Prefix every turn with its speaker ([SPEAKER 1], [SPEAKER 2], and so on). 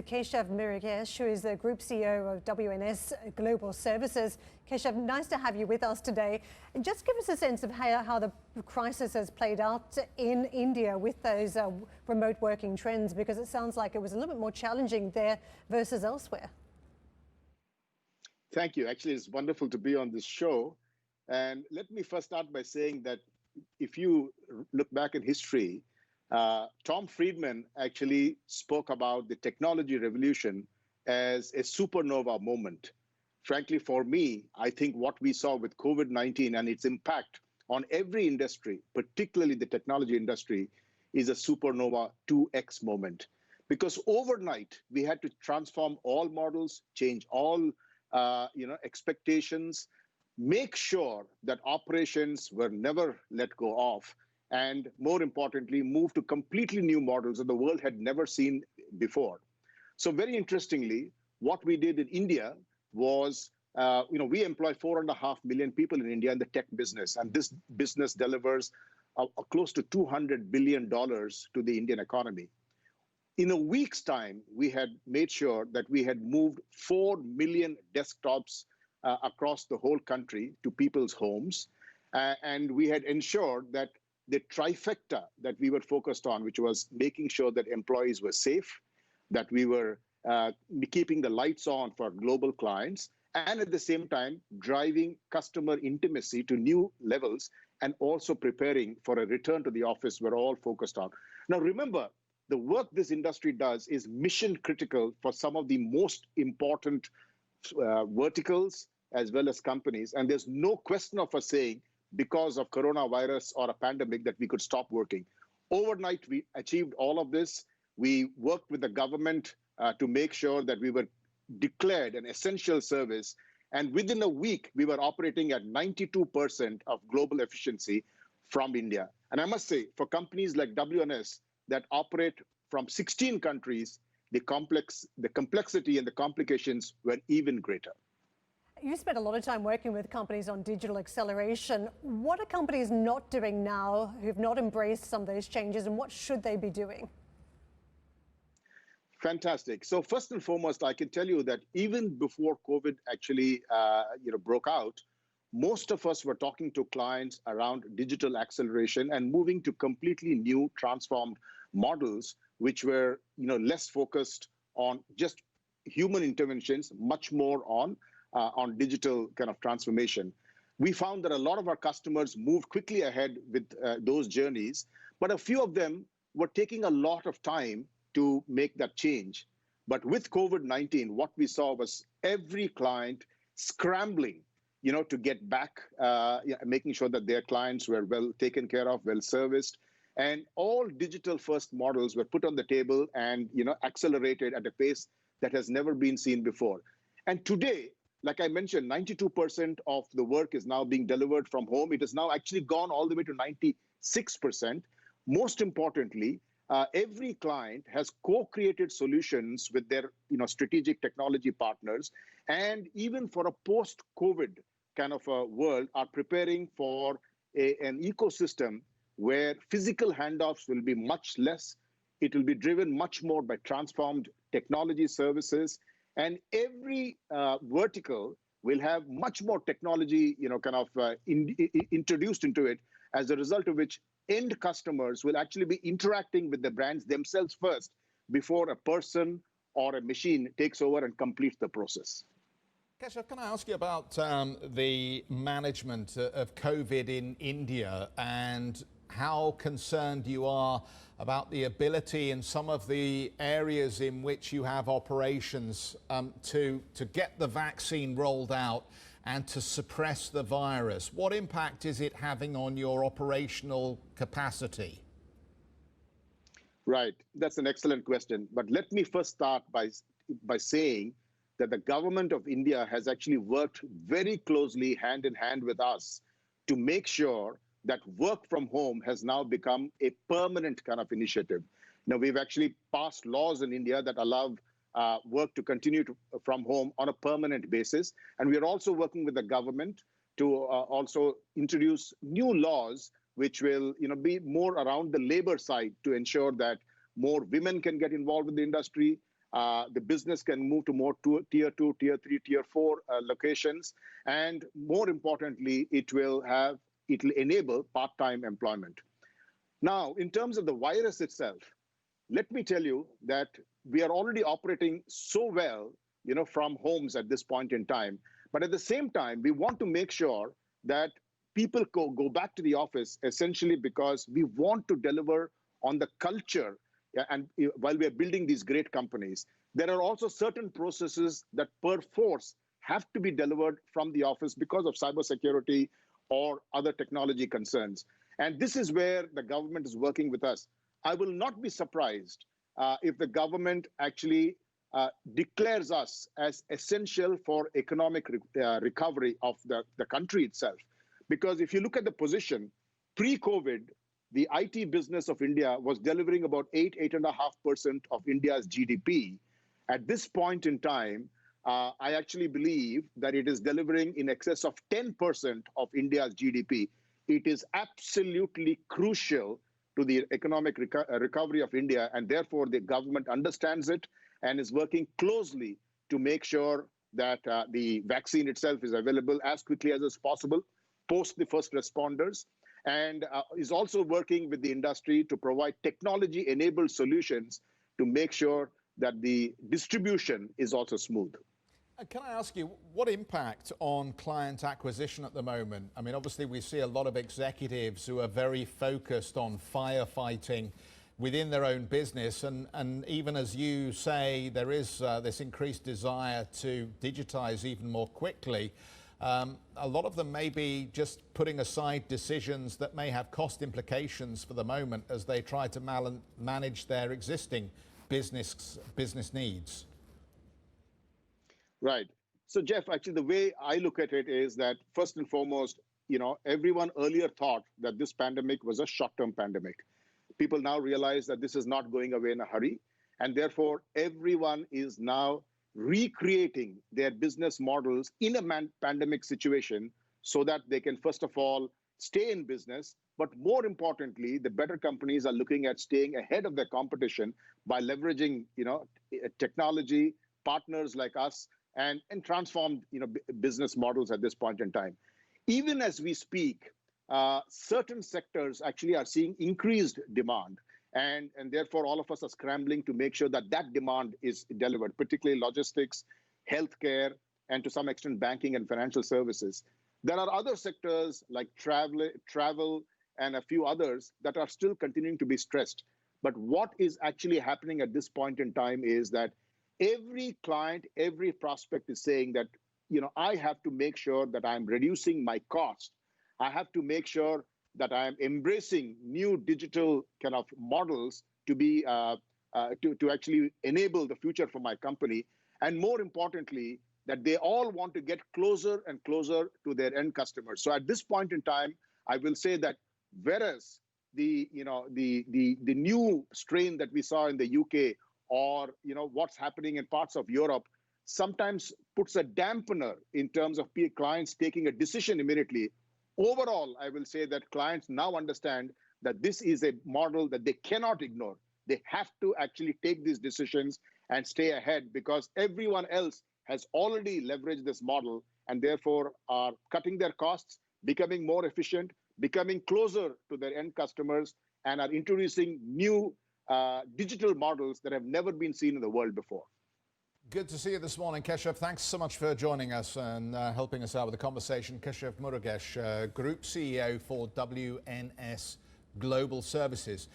[SPEAKER 1] Keshav Murugesh, who is the Group CEO of WNS Global Services. Keshav, nice to have you with us today. Just give us a sense of how the crisis has played out in India with those remote working trends, because it sounds like it was a little bit more challenging there versus elsewhere.
[SPEAKER 2] Thank you. Actually, it's wonderful to be on this show. And let me first start by saying that if you look back in history, Tom Friedman actually spoke about the technology revolution as a supernova moment. Frankly, for me, I think what we saw with COVID-19 and its impact on every industry, particularly the technology industry, is a supernova 2x moment. Because overnight, we had to transform all models, change all expectations, make sure that operations were never let go of, and more importantly, move to completely new models that the world had never seen before. So very interestingly, what we did in India was, we employ 4.5 million people in India in the tech business, and this business delivers close to $200 billion to the Indian economy. In a week's time, we had made sure that we had moved 4 million desktops across the whole country to people's homes, and we had ensured that the trifecta that we were focused on, which was making sure that employees were safe, that we were keeping the lights on for global clients, and at the same time, driving customer intimacy to new levels and also preparing for a return to the office, we're all focused on. Now, remember, the work this industry does is mission critical for some of the most important verticals as well as companies. And there's no question of us saying, because of coronavirus or a pandemic, that we could stop working. Overnight, we achieved all of this. We worked with the government to make sure that we were declared an essential service. And within a week, we were operating at 92% of global efficiency from India. And I must say, for companies like WNS that operate from 16 countries, the complexity and the complications were even greater.
[SPEAKER 1] You spent a lot of time working with companies on digital acceleration. What are companies not doing now who've not embraced some of those changes, and what should they be doing?
[SPEAKER 2] Fantastic. So first and foremost, I can tell you that even before COVID actually broke out, most of us were talking to clients around digital acceleration and moving to completely new transformed models, which were less focused on just human interventions, much more on digital kind of transformation. We found that a lot of our customers moved quickly ahead with those journeys, but a few of them were taking a lot of time to make that change. But with COVID-19, what we saw was every client scrambling, to get back, making sure that their clients were well taken care of, well serviced. And all digital first models were put on the table and, accelerated at a pace that has never been seen before. And today, like I mentioned, 92% of the work is now being delivered from home. It has now actually gone all the way to 96%. Most importantly, every client has co-created solutions with their strategic technology partners, and even for a post-COVID kind of a world, are preparing for an ecosystem where physical handoffs will be much less. It will be driven much more by transformed technology services. And every vertical will have much more technology, introduced into it, as a result of which end customers will actually be interacting with the brands themselves first before a person or a machine takes over and completes the process.
[SPEAKER 3] Keshav, can I ask you about the management of COVID in India and how concerned you are about the ability in some of the areas in which you have operations to get the vaccine rolled out and to suppress the virus? What impact is it having on your operational capacity?
[SPEAKER 2] Right, that's an excellent question. But let me first start by saying that the government of India has actually worked very closely hand in hand with us to make sure that work from home has now become a permanent kind of initiative. Now, we've actually passed laws in India that allow work to continue from home on a permanent basis. And we are also working with the government to also introduce new laws which will be more around the labor side to ensure that more women can get involved in the industry, The business can move to more tier 2, tier 3, tier 4 locations. And more importantly, it will enable part-time employment. Now, in terms of the virus itself, let me tell you that we are already operating so well, from homes at this point in time. But at the same time, we want to make sure that people go back to the office essentially because we want to deliver on the culture. And while we are building these great companies, there are also certain processes that per force have to be delivered from the office because of cybersecurity or other technology concerns. And this is where the government is working with us. I will not be surprised if the government actually declares us as essential for economic recovery of the country itself. Because if you look at the position, pre-COVID, the IT business of India was delivering about 8.5% of India's GDP. At this point in time, I actually believe that it is delivering in excess of 10% of India's GDP. It is absolutely crucial to the economic recovery of India, and therefore the government understands it and is working closely to make sure that the vaccine itself is available as quickly as is possible, post the first responders, and is also working with the industry to provide technology-enabled solutions to make sure that the distribution is also smooth.
[SPEAKER 3] Can I ask you, what impact on client acquisition at the moment? I mean, obviously we see a lot of executives who are very focused on firefighting within their own business, and even as you say, there is this increased desire to digitize even more quickly. A lot of them may be just putting aside decisions that may have cost implications for the moment as they try to manage their existing business needs.
[SPEAKER 2] Right. So, Jeff, actually, the way I look at it is that first and foremost, everyone earlier thought that this pandemic was a short-term pandemic. People now realize that this is not going away in a hurry. And therefore, everyone is now recreating their business models in a pandemic situation so that they can, first of all, stay in business. But more importantly, the better companies are looking at staying ahead of their competition by leveraging, technology, partners like us, and transformed, business models at this point in time. Even as we speak, certain sectors actually are seeing increased demand. And therefore, all of us are scrambling to make sure that demand is delivered, particularly logistics, healthcare, and to some extent, banking and financial services. There are other sectors like travel, and a few others that are still continuing to be stressed. But what is actually happening at this point in time is that every client, every prospect is saying that, I have to make sure that I'm reducing my cost. I have to make sure that I am embracing new digital kind of models to be to actually enable the future for my company. And more importantly, that they all want to get closer and closer to their end customers. So at this point in time, I will say that whereas the new strain that we saw in the UK, or what's happening in parts of Europe, sometimes puts a dampener in terms of clients taking a decision immediately. Overall, I will say that clients now understand that this is a model that they cannot ignore. They have to actually take these decisions and stay ahead because everyone else has already leveraged this model and therefore are cutting their costs, becoming more efficient, becoming closer to their end customers, and are introducing new digital models that have never been seen in the world before.
[SPEAKER 3] Good to see you this morning, Keshav. Thanks so much for joining us and helping us out with the conversation. Keshav Murugesh, Group CEO for WNS Global Services.